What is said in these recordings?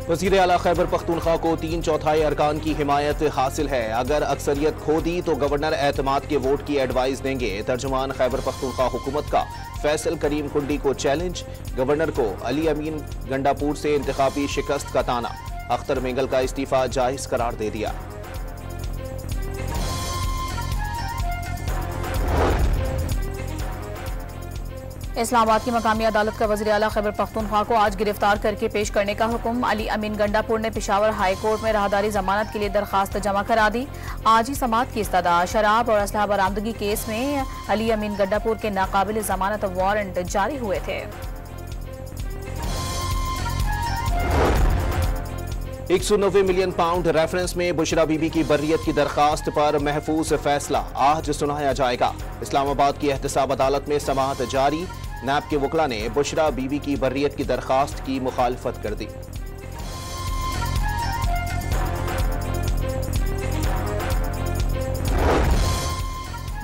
वज़ीर आला खैबर पख्तूनख्वा को 3/4 अरकान की हिमायत हासिल है। अगर अक्सरियत खो दी तो गवर्नर एतमाद के वोट की एडवाइस देंगे। तर्जुमान खैबर पख्तूनख्वा हुकूमत का फैसल करीम कुंडी को चैलेंज। गवर्नर को अली अमीन गंडापुर से इंतखाबी शिकस्त का ताना। अख्तर मेंगल का इस्तीफा जायज करार दे दिया। इस्लामाबाद की मकामी अदालत का वज़ीर आला खैबर पख्तूनख्वा को आज गिरफ्तार करके पेश करने का हुक्म। अली अमीन गंडापुर ने पेशावर हाई कोर्ट में राहदारी जमानत के लिए दरखास्त जमा करा दी। आज ही समाअत की इस्तदा। शराब और असलहा बरामदगी केस में अली अमीन गंडापुर के नाकाबिल जमानत वारंट जारी हुए थे। 190 मिलियन पाउंड रेफरेंस में बुशरा बीबी की बर्रियत की दरखास्त पर महफूज फैसला आज सुनाया जाएगा। इस्लामाबाद की एहतसाब अदालत में समाअत जारी। नैब के वकला ने बुशरा बीबी की बर्रियत की दरखास्त की मुखालफत कर दी।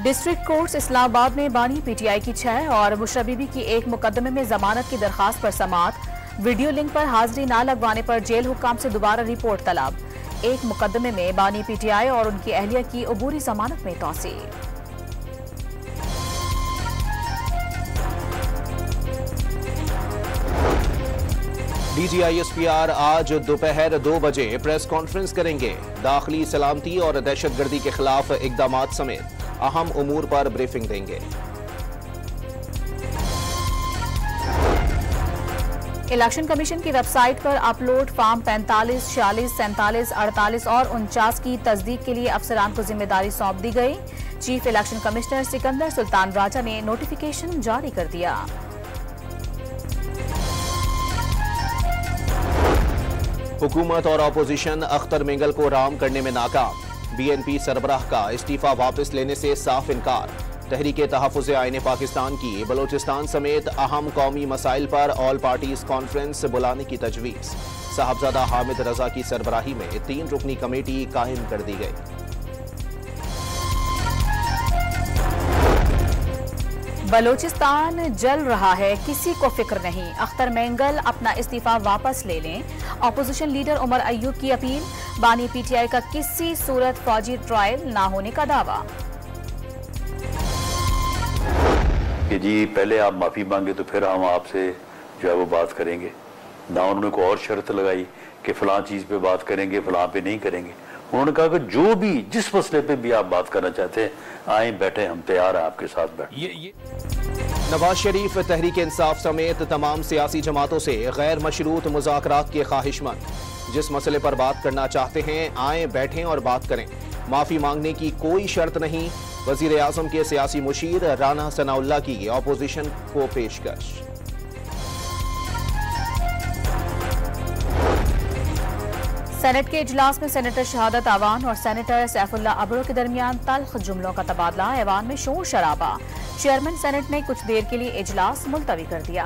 डिस्ट्रिक्ट कोर्ट इस्लामाबाद में बानी पीटीआई की 6 और बुशरा बीबी की 1 मुकदमे में जमानत की दरखास्त पर समाअत। वीडियो लिंक पर हाजिरी न लगवाने पर जेल हुक्काम से दोबारा रिपोर्ट तलब। 1 मुकदमे में बानी पीटीआई और उनकी अहलिया की अबूरी जमानत में तौसी। DGISPR आज दोपहर 2 बजे प्रेस कॉन्फ्रेंस करेंगे। दाखिली सलामती और दहशतगर्दी के खिलाफ इकदामात समेत अहम उमूर पर ब्रीफिंग देंगे। इलेक्शन कमीशन की वेबसाइट पर अपलोड फॉर्म 45, 46, 47, 48 और 49 की तस्दीक के लिए अफसरान को जिम्मेदारी सौंप दी गई। Chief election commissioner Sikandar Sultan Raja ने नोटिफिकेशन जारी कर दिया। हुकूमत और अपोजिशन अख्तर मेंगल को राम करने में नाकाम। BNP सरबराह का इस्तीफा वापस लेने से साफ इनकार। तहरीके तहफ़्फ़ुज़े आईने पाकिस्तान की बलोचिस्तान समेत अहम कौमी मसाइल पर ऑल पार्टीज कॉन्फ्रेंस बुलाने की तजवीज़। साहबजादा हामिद रजा की सरबराही में 3 रुकनी कमेटी कायम कर दी गई। बलोचिस्तान जल रहा है, किसी को फिक्र नहीं। अख्तर मेंगल अपना इस्तीफा वापस ले लें। अपोजिशन लीडर उमर अय्यूब की अपील। बानी पीटीआई का किसी सूरत फौजी ट्रायल ना होने का दावा। कि जी पहले आप माफी मांगे तो फिर हम आपसे जो है वो बात करेंगे। ना उन्होंने कोई और शर्त लगाई कि फलां चीज पे बात करेंगे, फलां पे नहीं करेंगे। उन्होंने कहा कि जो भी जिस मसले पे भी आप बात करना चाहते हैं आए बैठे, हम तैयार हैं आपके साथ बैठ। नवाज शरीफ तहरीक इंसाफ समेत तमाम सियासी जमातों से गैर मशरूत मुज़ाकरात के ख्वाहिशमंद। जिस मसले पर बात करना चाहते हैं आए बैठें और बात करें। माफी मांगने की कोई शर्त नहीं। वजीर आजम के सियासी मुशीर राना सनाउल्लाह की अपोजिशन को पेशकश। सेनेट के इजलास में सेनेटर शहादत आवान और सेनेटर सैफुल्ला अबरो के दरमियान तल्ख जुमलों का तबादला। ऐवान में शोर शराबा। चेयरमैन सेनेट ने कुछ देर के लिए इजलास मुलतवी कर दिया।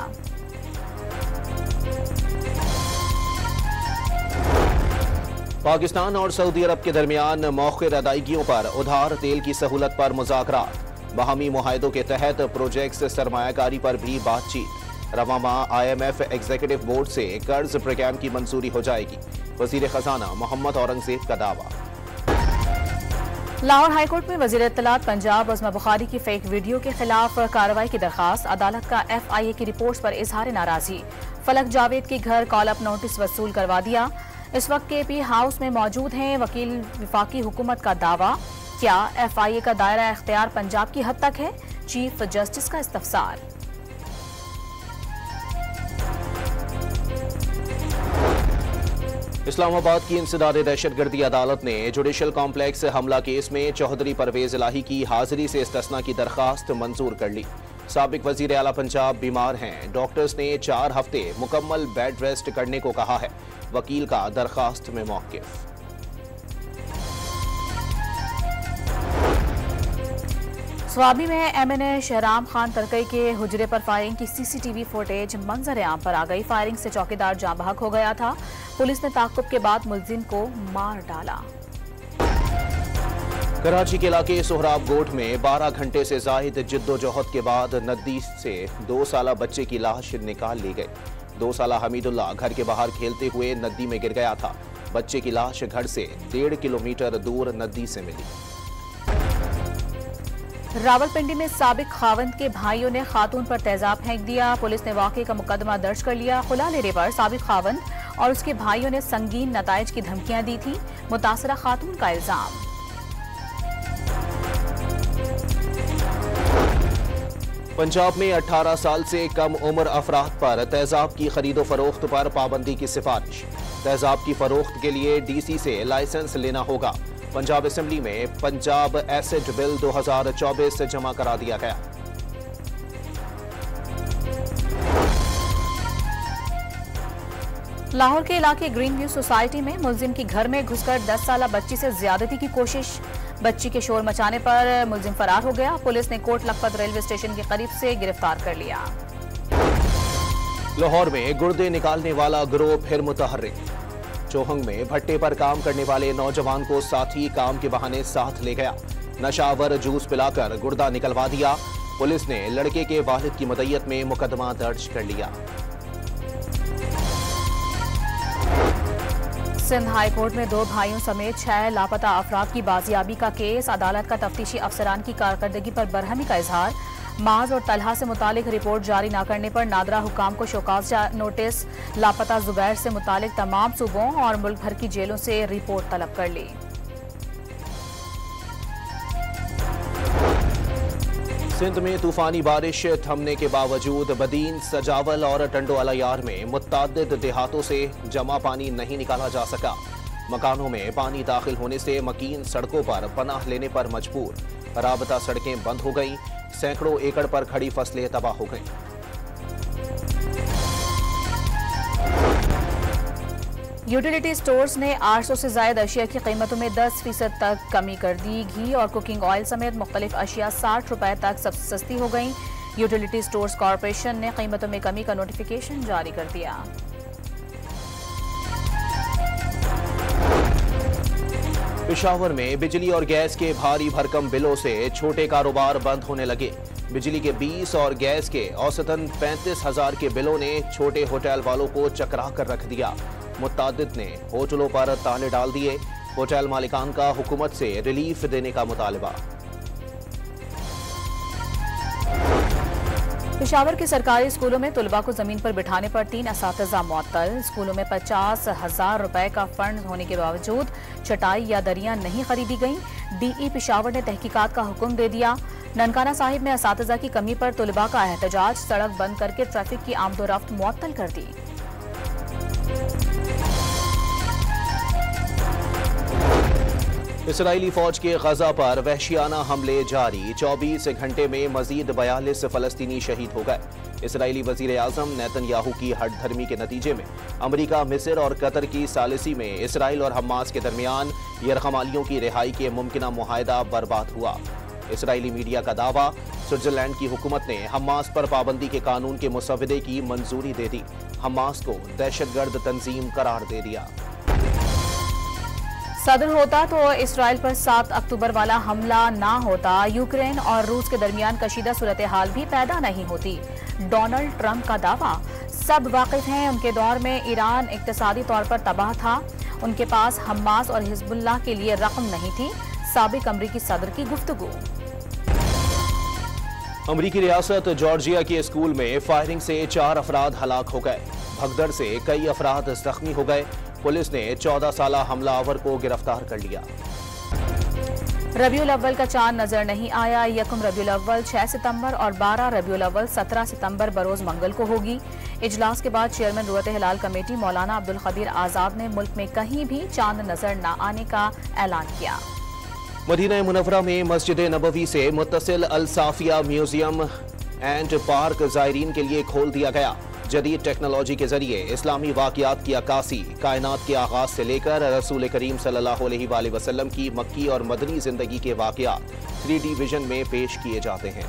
पाकिस्तान और सऊदी अरब के दरमियान मौखिर अदायगियों पर उधार तेल की सहूलत पर मुज़ाकरात। बाहमी मुआहिदों के तहत प्रोजेक्ट्स सरमायाकारी पर भी बातचीत। रवां माह IMF एग्जीक्यूटिव बोर्ड से कर्ज प्रोग्राम की मंजूरी हो जाएगी। वजीर खजाना मोहम्मद औरंगजेब का दावा। लाहौर हाईकोर्ट में वजीर इत्तलात पंजाब अज़मा बुखारी की फेक वीडियो के खिलाफ कार्रवाई की दरखास्त। अदालत का FIA की रिपोर्ट पर इजहार नाराजगी। फलक जावेद के घर कॉल अप नोटिस वसूल करवा दिया। इस वक्त KP हाउस में मौजूद हैं वकील। विफाकी हुकूमत का दावा। क्या FIA का दायरा इख्तियार पंजाब की हद तक है? चीफ जस्टिस का इस्तफसार। इस्लामाबाद की इंसदाद दहशतगर्दी अदालत ने जुडिशल कॉम्प्लेक्स हमला केस में चौधरी परवेज इलाही की हाजिरी से इस्तिस्ना की दरखास्त मंजूर कर ली। साबिक वजीर आला पंजाब बीमार हैं। डॉक्टर्स ने 4 हफ्ते मुकम्मल बेड रेस्ट करने को कहा है। वकील का दरखास्त में मौक़िफ़। स्वाबी में MNA शहराम खान तरकई के हुजरे पर फायरिंग की CCTV फुटेज मंजर आम पर आ गई। फायरिंग से चौकीदार जाँ बहक हो गया था। पुलिस ने ताक़ुब के बाद मुलजिम को मार डाला। कराची के इलाके सोहराब गोट में 12 घंटे से जायद जिद्दोजहद के बाद नदी से 2 साला बच्चे की लाश निकाल ली गई। 2 साला हमीदुल्लाह घर के बाहर खेलते हुए नदी में गिर गया था। बच्चे की लाश घर से 1.5 किलोमीटर दूर नदी से मिली। रावलपिंडी में साबिक खावंद के भाइयों ने खातून पर तेजाब फेंक दिया। पुलिस ने वाकये का मुकदमा दर्ज कर लिया। खुला लेने पर साबिक खावंद और उसके भाइयों ने संगीन नताइज की धमकियां दी थी। मुतासरा खातून का इल्जाम। पंजाब में 18 साल से कम उम्र अफराद पर तेजाब की खरीदो फरोख्त पर पाबंदी की सिफारिश। तेजाब की फरोख्त के लिए डीसी से लाइसेंस लेना होगा। पंजाब असेंबली में पंजाब एसिड बिल 2024 जमा करा दिया गया। लाहौर के इलाके ग्रीन व्यू सोसाइटी में मुलजिम की घर में घुसकर 10 साला बच्ची से ज्यादती की कोशिश। बच्ची के शोर मचाने पर मुलजिम फरार हो गया। पुलिस ने कोट लखपत रेलवे स्टेशन के करीब से गिरफ्तार कर लिया। लाहौर में गुर्दे निकालने वाला गिरोह फिर मुतहर्रिक। चोहंग में भट्टे पर काम करने वाले नौजवान को साथी काम के बहाने साथ ले गया। नशावर जूस पिलाकर गुर्दा निकलवा दिया। पुलिस ने लड़के के वालिद की मदय्यत में मुकदमा दर्ज कर लिया। सिंध हाई कोर्ट में 2 भाइयों समेत 6 लापता अफराद की बाजियाबी का केस। अदालत का तफ्तीशी अफसरान की कारकर्दगी पर बरहमी का इजहार। माज और तलहा से मुतालिक रिपोर्ट जारी न करने पर नादरा हुकाम को शोकाज नोटिस। लापता जुबैर से मुतालिक तमाम सूबों और मुल्क भर की जेलों से रिपोर्ट तलब कर ली। सिंध में तूफानी बारिश थमने के बावजूद बदीन, सजावल और टंडोअलायार में मुत्तादिद देहातों से जमा पानी नहीं निकाला जा सका। मकानों में पानी दाखिल होने से मकीन सड़कों पर पनाह लेने पर मजबूर। राबता सड़कें बंद हो गईं। सैकड़ों एकड़ पर खड़ी फसलें तबाह हो गईं। यूटिलिटी स्टोर्स ने 800 से ज्यादा अशिया की कीमतों में 10% तक कमी कर दी। घी और कुकिंग ऑयल समेत मुख्तलिफ अशिया 60 रुपए तक सस्ती हो गईं। यूटिलिटी स्टोर्स कॉरपोरेशन ने कीमतों में कमी का नोटिफिकेशन जारी कर दिया। पेशावर में बिजली और गैस के भारी भरकम बिलों से छोटे कारोबार बंद होने लगे। बिजली के 20 और गैस के औसतन 35,000 के बिलों ने छोटे होटल वालों को चकरा कर रख दिया। मुत्तादिद ने होटलों पर ताले डाल दिए। होटल मालिकान का हुकूमत से रिलीफ देने का मुतालबा। पेशावर के सरकारी स्कूलों में तुलबा को जमीन पर बिठाने पर 3 असातिज़ा मुअत्तल। स्कूलों में 50,000 रुपए का फंड होने के बावजूद चटाई या दरियां नहीं खरीदी गईं। डीई पेशावर ने तहकीकात का हुक्म दे दिया। ननकाना साहिब में असातिज़ा की कमी पर तुलबा का एहतजाज। सड़क बंद करके ट्रैफिक की आमदोरफ्त मुअत्तल कर दी। इसराइली फौज के गजा पर वहशियाना हमले जारी। 24 घंटे में मजीद 42 फलस्तीनी शहीद हो गए। इसराइली वजीर आजम नेतन्याहू की हठधर्मी के नतीजे में अमरीका, मिस्र और कतर की सालिसी में इसराइल और हमास के दरमियान यरगमालियों की रिहाई के मुमकिना मुआहदा बर्बाद हुआ। इसराइली मीडिया का दावा, स्विट्जरलैंड की हुकूमत ने हमास पर पाबंदी के कानून के मुसवदे की मंजूरी दे दी। हमास को दहशतगर्द तंजीम करार दे दिया। सदर होता तो इसराइल पर 7 अक्टूबर वाला हमला ना होता। यूक्रेन और रूस के दरमियान कशीदा सूरत हाल भी पैदा नहीं होती। डोनाल्ड ट्रंप का दावा, सब वाकिफ हैं उनके दौर में ईरान इक्तिसादी तौर पर तबाह था। उनके पास हमास और हिजबुल्लाह के लिए रकम नहीं थी। साबिक अमरीकी सदर की गुफ्तगू। अमरीकी रियासत जॉर्जिया के स्कूल में फायरिंग से 4 अफराद हलाक हो गए। भगदड़ से कई अफराद जख्मी हो गए। पुलिस ने 14 साला हमलावर को गिरफ्तार कर लिया। रबीउल अव्वल का चांद नजर नहीं आया। यकम रबीउल अव्वल 6 सितंबर और 12 रबीउल अव्वल 17 सितंबर बरोज मंगल को होगी। इजलास के बाद चेयरमैन रूअत हिलाल कमेटी मौलाना अब्दुल खबीर आजाद ने मुल्क में कहीं भी चांद नजर न आने का ऐलान किया। मदीना मुनव्वरा में मस्जिद नबवी से मुत्तसिल अल साफिया म्यूजियम एंड पार्क जायरीन के लिए खोल दिया गया। जदीद टेक्नोलॉजी के जरिए इस्लामी वाक़ियात की अक्कासी, कायनात के आगाज से लेकर रसूल करीम सल्लल्लाहु अलैहि वसल्लम की मक्की और मदनी जिंदगी के वाक़ियात 3D विजन में पेश किए जाते हैं।